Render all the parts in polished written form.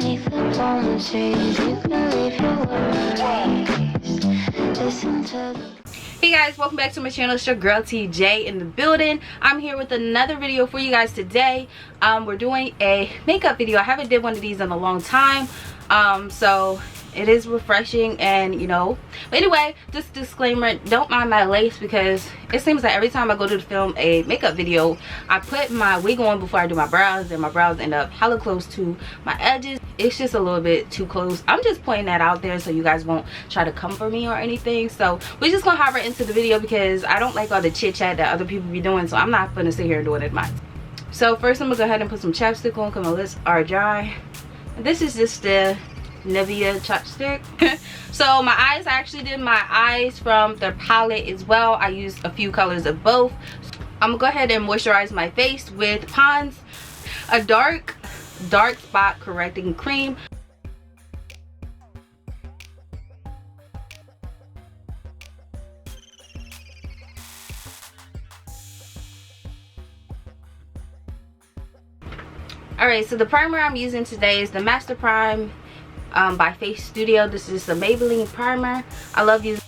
beneath the palm trees. You can leave your worries. Listen to the Hey guys, welcome back to my channel. It's your girl TJ in the building. I'm here with another video for you guys today. We're doing a makeup video. I haven't did one of these in a long time, so it is refreshing, and you know, but anyway, just disclaimer, don't mind my lace because it seems that every time I go to film a makeup video, I put my wig on before I do my brows, and my brows end up hella close to my edges. It's just a little bit too close. I'm just pointing that out there so you guys won't try to come for me or anything. So we're just gonna hop right into the video because I don't like all the chit chat that other people be doing, so I'm not gonna sit here and do it at mine. So first I'm gonna go ahead and put some chapstick on because my lips are dry. This is just the Nivea chapstick. So my eyes, I actually did my eyes from their palette as well. I used a few colors of both. I'm gonna go ahead and moisturize my face with Pond's a dark spot correcting cream. Alright, so the primer I'm using today is the Master Prime by Face Studio. This is the Maybelline primer. I love using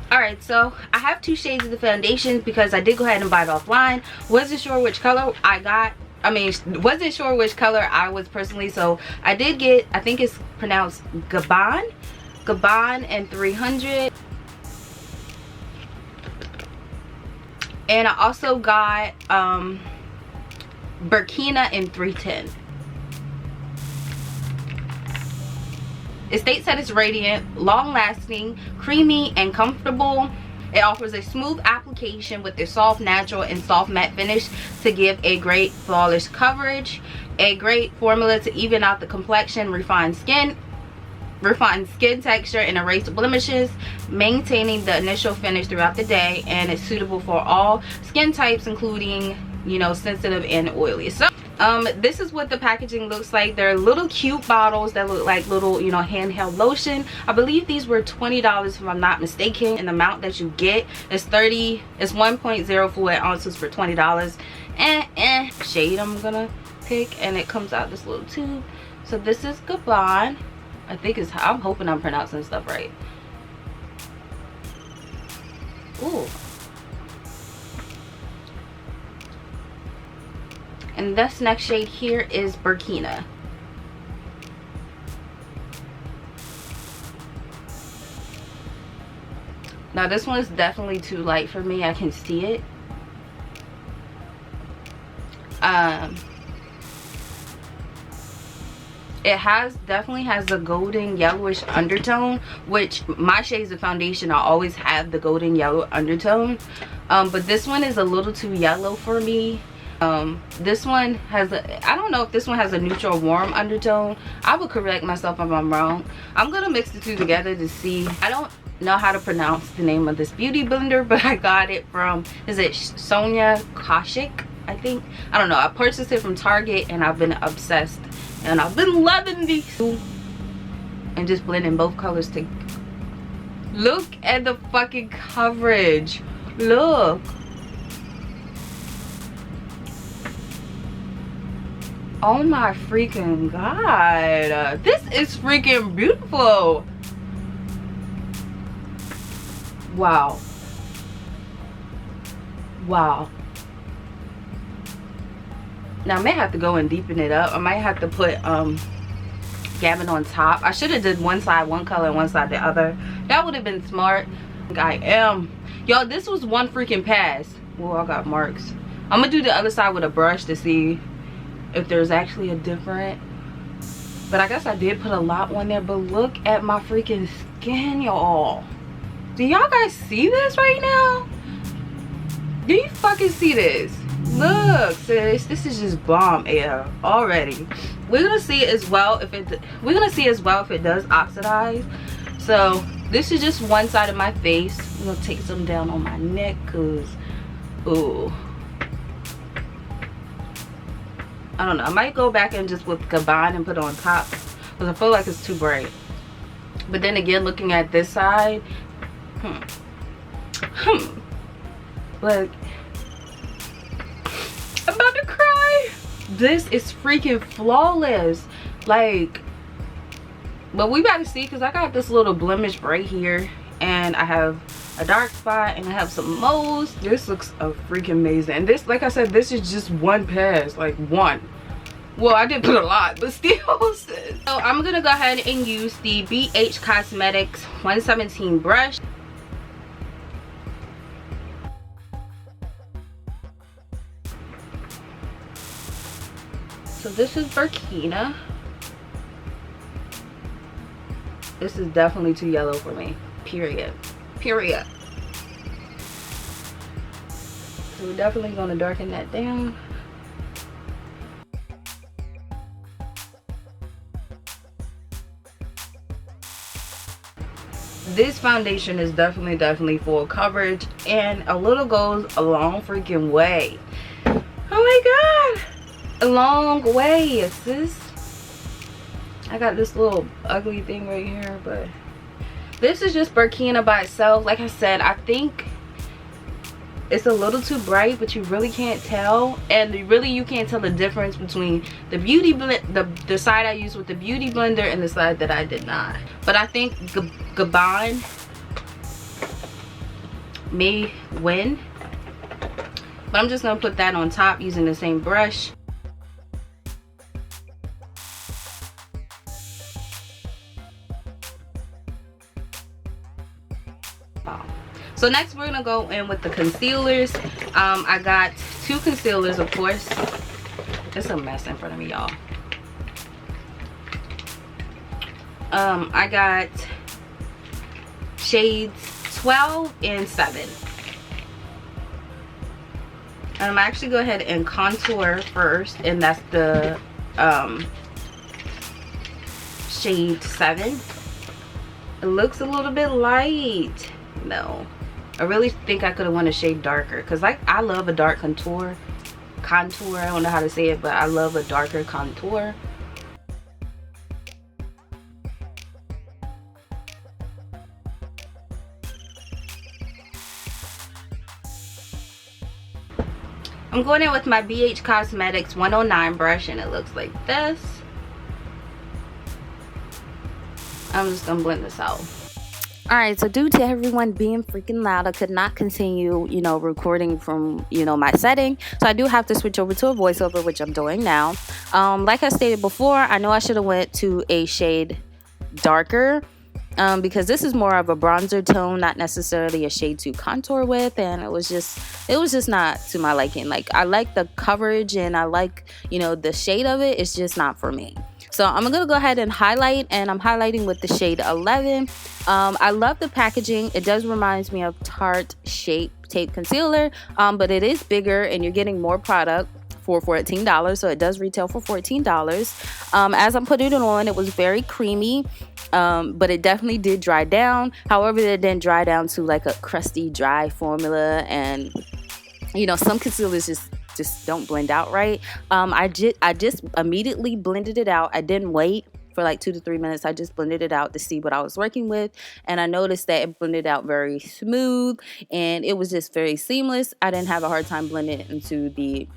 Alright, so I have two shades of the foundations because I did go ahead and buy it offline. Wasn't sure which color I got. Wasn't sure which color I was personally, so I did get, I think it's pronounced GABON and 300. And I also got Burkina in 310. It states that it's radiant, long-lasting, creamy, and comfortable. It offers a smooth application with a soft, natural, and soft matte finish to give a great flawless coverage. A great formula to even out the complexion, refine skin texture, and erase blemishes, maintaining the initial finish throughout the day. And it's suitable for all skin types, including, you know, sensitive and oily. So this is what the packaging looks like. They're little cute bottles that look like little, you know, handheld lotion. I believe these were $20 if I'm not mistaken, and the amount that you get is 1.0 fluid ounces for $20. And shade I'm gonna pick, and it comes out this little tube. So this is GABON. I think it's, I'm hoping I'm pronouncing stuff right. Ooh. And this next shade here is Burkina. Now this one is definitely too light for me. I can see it. It definitely has a golden yellowish undertone, which my shades of foundation I always have the golden yellow undertone. But this one is a little too yellow for me. This one has I don't know if this one has a neutral warm undertone. I will correct myself if I'm wrong. I'm gonna mix the two together to see. I don't know how to pronounce the name of this beauty blender, but I got it from, is it SONIA KASHUK, I think? I don't know. I purchased it from Target and I've been obsessed, and I've been loving these. And just blending both colors together. Look at the fucking coverage. Look. Oh my freaking god, this is freaking beautiful. Wow. Wow. Now I may have to go and deepen it up. I might have to put GABON on top. I should have did one side one color and one side the other. That would have been smart. I am. Yo, this was one freaking pass. Whoa, I got marks. I'm gonna do the other side with a brush to see if there's actually a different, but I guess I did put a lot on there. But look at my freaking skin, y'all. Do y'all guys see this right now? Do you fucking see this? Look, sis, this is just bomb air already. We're gonna see it as well if it does oxidize. So this is just one side of my face. I'm gonna take some down on my neck, cause ooh, I don't know. I might go back and just with GABON and put it on top because I feel like it's too bright. But then again, looking at this side, like, I'm about to cry. This is freaking flawless. Like, but we about to see, because I got this little blemish right here, and I have a dark spot, and I have some moles. This looks freaking amazing. And this, like I said, this is just one pass, like one. Well, I did put a lot, but still. So I'm gonna go ahead and use the BH Cosmetics 117 brush. So this is Burkina. This is definitely too yellow for me. Period. Period. So we're definitely gonna darken that down. This foundation is definitely full coverage, and a little goes a long freaking way. Oh my god, a long way, sis. I got this little ugly thing right here, but this is just Burkina by itself. Like I said, I think it's a little too bright, but you really can't tell, and you can't tell the difference between the beauty blend, the side I used with the beauty blender and the side that I did not. But I think GABON may win, but I'm just gonna put that on top using the same brush. So next we're gonna go in with the concealers. I got two concealers, of course. It's a mess in front of me, y'all. I got shades 12 and 7. And I'm actually go ahead and contour first, and that's the shade 7. It looks a little bit light. No, I really think I could have went a shade darker, because like I love a dark contour. I don't know how to say it, but I love a darker contour. I'm going in with my BH Cosmetics 109 brush, and it looks like this. I'm just gonna blend this out. Alright, so due to everyone being freaking loud, I could not continue, recording from, my setting. So I do have to switch over to a voiceover, which I'm doing now. Like I stated before, I know I should have went to a shade darker, because this is more of a bronzer tone, not necessarily a shade to contour with, and it was just not to my liking. Like, I like the coverage and I like, the shade of it. It's just not for me. So I'm gonna go ahead and highlight, and I'm highlighting with the shade 11. I love the packaging. It does remind me of Tarte Shape Tape Concealer, but it is bigger and you're getting more product for $14. So it does retail for $14. As I'm putting it on, it was very creamy, but it definitely did dry down. However, it didn't dry down to like a crusty, dry formula, and some concealers just don't blend out right. I just immediately blended it out. I didn't wait for like 2 to 3 minutes. I just blended it out to see what I was working with, and I noticed that it blended out very smooth, and it was just very seamless. I didn't have a hard time blending it into the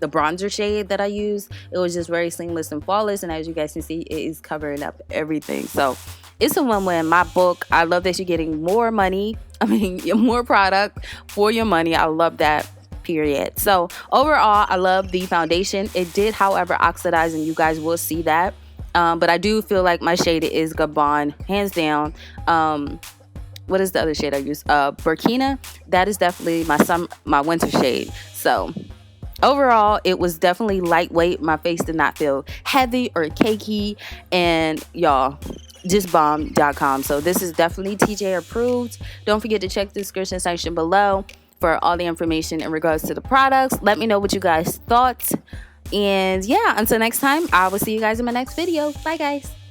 bronzer shade that I use. It was just very seamless and flawless, and as you guys can see, it is covering up everything. So it's a win-win in my book. I love that you're getting more money. More product for your money. I love that. Period. So overall, I love the foundation. It did, however, oxidize, and you guys will see that. But I do feel like my shade is GABON, hands down. What is the other shade I use? Burkina. That is definitely my winter shade. So overall, it was definitely lightweight. My face did not feel heavy or cakey, and y'all, just bomb.com. So this is definitely TJ approved. Don't forget to check the description section below for all the information in regards to the products. Let me know what you guys thought, and yeah, until next time, I will see you guys in my next video. Bye guys.